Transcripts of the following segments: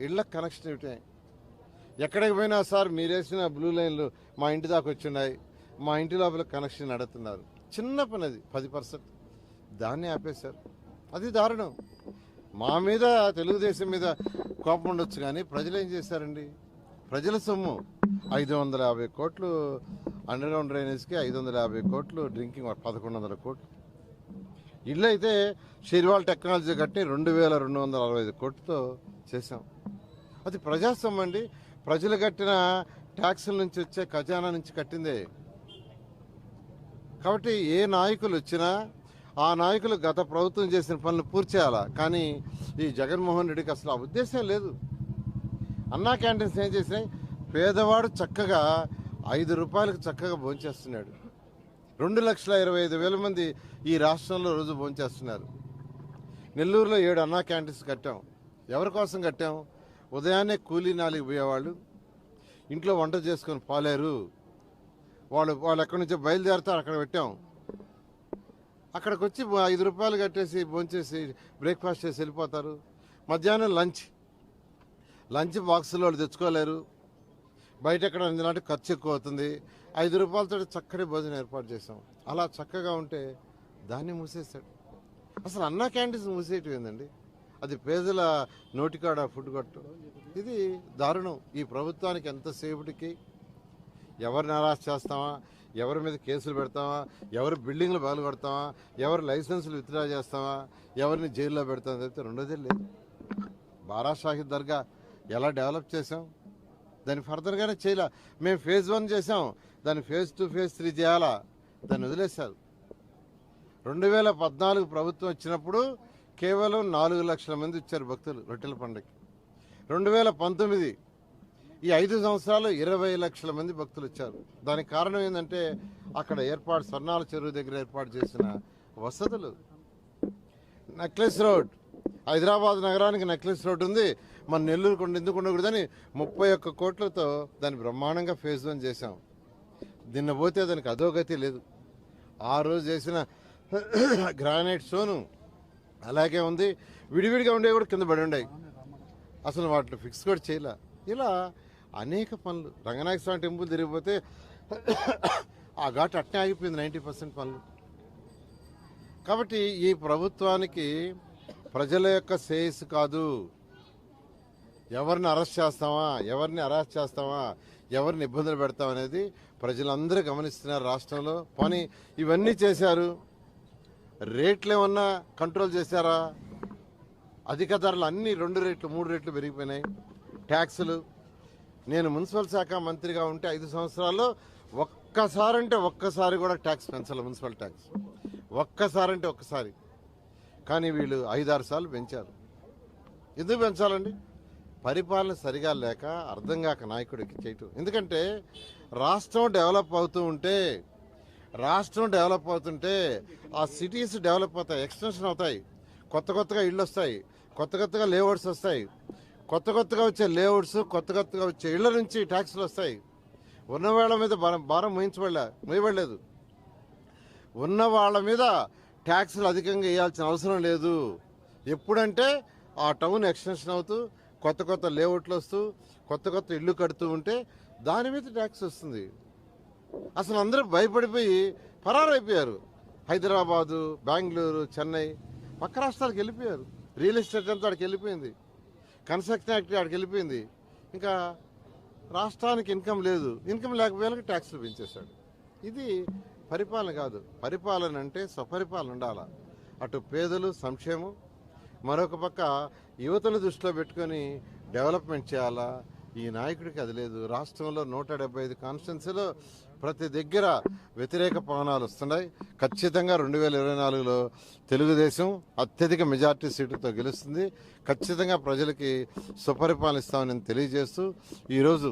ఇళ్ళ కనెక్షన్ ఇటే ఎక్కడికి పోయినా సార్ మీరేసిన బ్లూ లైన్లు మా ఇంటి దాకా వచ్చిన్నాయి, మా ఇంటి లోపల కనెక్షన్ నడుతున్నారు. చిన్న పని అది 10%, దాన్ని ఆపేశారు. అది దారుణం. మా మీద తెలుగుదేశం మీద కోపం ఉండొచ్చు, కానీ ప్రజలు ఏం చేశారండి? ప్రజల సొమ్ము 550 కోట్లు అండర్ గ్రౌండ్ డ్రైనేజ్కి, 550 కోట్లు డ్రింకింగ్ వాటర్, 1100 కోట్లు. ఇల్లు అయితే షీర్వాల్ టెక్నాలజీ కట్టి 2265 కోట్లతో చేశాం. అది ప్రజాస్వామ్యం అండి. ప్రజలు కట్టిన ట్యాక్సుల నుంచి వచ్చే ఖజానా నుంచి కట్టిందే. కాబట్టి ఏ నాయకులు వచ్చినా ఆ నాయకులు గత ప్రభుత్వం చేసిన పనులు పూర్తి చేయాలా, కానీ ఈ జగన్మోహన్ రెడ్డికి అసలు ఆ ఉద్దేశం లేదు. అన్నా క్యాంటీన్స్ ఏం చేసినాయి? పేదవాడు చక్కగా 5 రూపాయలకు చక్కగా భోంచేస్తున్నాడు. 2,25,000 మంది ఈ రాష్ట్రంలో రోజు భోంచేస్తున్నారు. నెల్లూరులో 7 అన్నా క్యాంటీన్స్ కట్టాం. ఎవరి కోసం కట్టాం? ఉదయాన్నే కూలీ నాలికి పోయేవాళ్ళు ఇంట్లో వంట చేసుకొని పాలేరు, వాళ్ళు ఎక్కడి నుంచో బయలుదేరుతారు, అక్కడ పెట్టాం. అక్కడికి వచ్చి 5 రూపాయలు కట్టేసి భోంచేసి బ్రేక్ఫాస్ట్ చేసి వెళ్ళిపోతారు. మధ్యాహ్నం లంచ్ బాక్సులు వాళ్ళు తెచ్చుకోలేరు, బయట ఎక్కడ ఎందుకంటే ఖర్చు ఎక్కువ అవుతుంది. 5 రూపాయలతో చక్కటి భోజనం ఏర్పాటు చేసాం. అలా చక్కగా ఉంటే దాన్ని మూసేశాడు. అసలు అన్నా క్యాంటీన్స్ మూసేయటం ఏందండి? అది పేదల నోటికాడ ఫుడ్ కొట్టు. ఇది దారుణం. ఈ ప్రభుత్వానికి ఎంతసేపటికి ఎవరిని అరెస్ట్ చేస్తామా, ఎవరి మీద కేసులు పెడతామా, ఎవరి బిల్డింగ్లు బయలు కొడతామా, ఎవరి లైసెన్సులు విత్డ్రా చేస్తామా, ఎవరిని జైల్లో పెడతామని చెప్తే రెండోదే లేదు. బారా షాహిద్ దర్గా ఎలా డెవలప్ చేసాం, దాన్ని ఫర్దర్గానే చేయాల. మేము ఫేజ్ 1 చేసాం, దాన్ని ఫేజ్ 2, ఫేజ్ 3 చేయాలా, దాన్ని వదిలేశారు. 2014 ప్రభుత్వం వచ్చినప్పుడు కేవలం 4 లక్షల మంది వచ్చారు భక్తులు రొట్టెల పండుగకి. 2019 ఈ 5 సంవత్సరాలు 20 లక్షల మంది భక్తులు వచ్చారు. దానికి కారణం ఏంటంటే అక్కడ స్వర్ణాల చెరువు దగ్గర ఏర్పాటు చేసిన వసతులు. నెక్లెస్ రోడ్, హైదరాబాద్ నగరానికి నెక్లెస్ రోడ్ ఉంది, మన నెల్లూరు ఎందుకు ఉండకూడదని 31 కోట్లతో దాన్ని బ్రహ్మాండంగా ఫేజ్ 1 చేశాం. నిన్న పోతే దానికి అధోగతి లేదు. ఆ రోజు చేసిన గ్రానైట్ స్టోను అలాగే ఉంది. విడివిడిగా ఉండేవి కూడా కింద పడి ఉన్నాయి, అసలు వాటిని ఫిక్స్ కూడా చేయలే. ఇలా అనేక పనులు. రంగనాయక స్వామి టెంపుల్ తిరిగిపోతే ఆ ఘాట్ అట్నే ఆగిపోయింది 90% పనులు. కాబట్టి ఈ ప్రభుత్వానికి ప్రజల యొక్క శ్రేయస్సు కాదు, ఎవరిని అరెస్ట్ చేస్తామా, ఎవరిని ఇబ్బందులు పెడతాం అనేది ప్రజలందరూ గమనిస్తున్నారు రాష్ట్రంలో. పని ఇవన్నీ చేశారు. రేట్లు ఏమన్నా కంట్రోల్ చేశారా? అధిక ధరలు అన్నీ 2 రేట్లు 3 రేట్లు పెరిగిపోయినాయి. ట్యాక్సులు, నేను మున్సిపల్ శాఖ మంత్రిగా ఉంటే 5 సంవత్సరాల్లో ఒక్కసారి కూడా ట్యాక్స్ పెంచాలి. మున్సిపల్ ట్యాక్స్ ఒక్కసారి. కానీ వీళ్ళు 5-6 సార్లు పెంచారు. ఎందుకు పెంచాలండి? పరిపాలన సరిగా లేక, అర్థం కాక నాయకుడికి చేయటం. ఎందుకంటే రాష్ట్రం డెవలప్ అవుతూ ఉంటే ఆ సిటీస్ డెవలప్ అవుతాయి, ఎక్స్టెన్షన్ అవుతాయి, కొత్తగా ఇళ్ళు వస్తాయి, కొత్తగా లేఅవుట్స్ వస్తాయి. కొత్తగా వచ్చే లేఅవుట్స్, కొత్తగా వచ్చే ఇళ్ల నుంచి ట్యాక్సులు వస్తాయి. ఉన్న వాళ్ళ మీద భారం మోయబడలేదు. ఉన్న వాళ్ళ మీద ట్యాక్సులు అధికంగా వేయాల్సిన అవసరం లేదు. ఎప్పుడంటే ఆ టౌన్ ఎక్స్టెన్షన్ అవుతూ, కొత్త లేఅవుట్లు వస్తూ, కొత్త ఇళ్ళు కడుతూ ఉంటే దాని మీద ట్యాక్స్ వస్తుంది. అసలు అందరూ భయపడిపోయి పరారైపోయారు. హైదరాబాదు, బెంగళూరు, చెన్నై, పక్క రాష్ట్రాలకు వెళ్ళిపోయారు. రియల్ ఎస్టేట్ అంతా అక్కడికి వెళ్ళిపోయింది, కన్స్ట్రక్షన్ యాక్టివిటీ అక్కడికి వెళ్ళిపోయింది. ఇంకా రాష్ట్రానికి ఇన్కమ్ లేదు. ఇన్కమ్ లేకపోయినా ట్యాక్సులు పెంచేశాడు. ఇది పరిపాలన కాదు. పరిపాలన అంటే స్వపరిపాలన ఉండాలా. అటు పేదలు సంక్షేమం, మరొక పక్క యువతను దృష్టిలో పెట్టుకొని డెవలప్మెంట్ చేయాలా. ఈ నాయకుడికి అది లేదు. రాష్ట్రంలో 175 కాన్స్టిట్యున్సీలో ప్రతి దగ్గర వ్యతిరేక పవనాలు వస్తున్నాయి. ఖచ్చితంగా 2024లో తెలుగుదేశం అత్యధిక మెజార్టీ సీటుతో గెలుస్తుంది. ఖచ్చితంగా ప్రజలకి సుపరిపాలన ఇస్తామని నేను తెలియజేస్తూ, ఈరోజు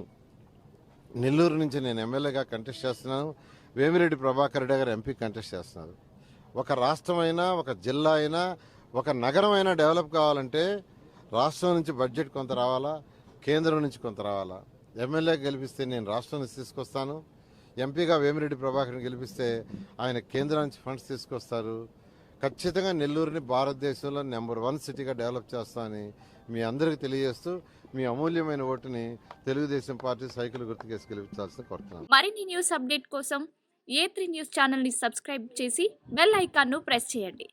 నెల్లూరు నుంచి నేను ఎమ్మెల్యేగా కంటెస్ట్ చేస్తున్నాను. వేమిరెడ్డి ప్రభాకర్ రెడ్డి గారు ఎంపీ కంటెస్ట్ చేస్తున్నారు. ఒక రాష్ట్రమైనా, ఒక జిల్లా అయినా, ఒక నగరం అయినా డెవలప్ కావాలంటే రాష్ట్రం నుంచి బడ్జెట్ కొంత రావాలా, కేంద్రం నుంచి కొంత రావాలా. ఎమ్మెల్యేగా గెలిపిస్తే నేను రాష్ట్రం నుంచి తీసుకొస్తాను, ఎంపీగా వేమిరెడ్డి ప్రభాకర్ని గెలిపిస్తే ఆయన కేంద్రం నుంచి ఫండ్స్ తీసుకొస్తారు. ఖచ్చితంగా నెల్లూరుని భారతదేశంలో నెంబర్ 1 సిటీగా డెవలప్ చేస్తామని మీ అందరికీ తెలియజేస్తూ మీ అమూల్యమైన ఓటుని తెలుగుదేశం పార్టీ సైకిల్ గుర్తుకేసి గెలిపించాల్సింది కోరుతున్నాను. మరిన్ని న్యూస్ అప్డేట్ కోసం A3 న్యూస్ ఛానల్ని సబ్స్క్రైబ్ చేసి బెల్ ఐకాన్ను ప్రెస్ చేయండి.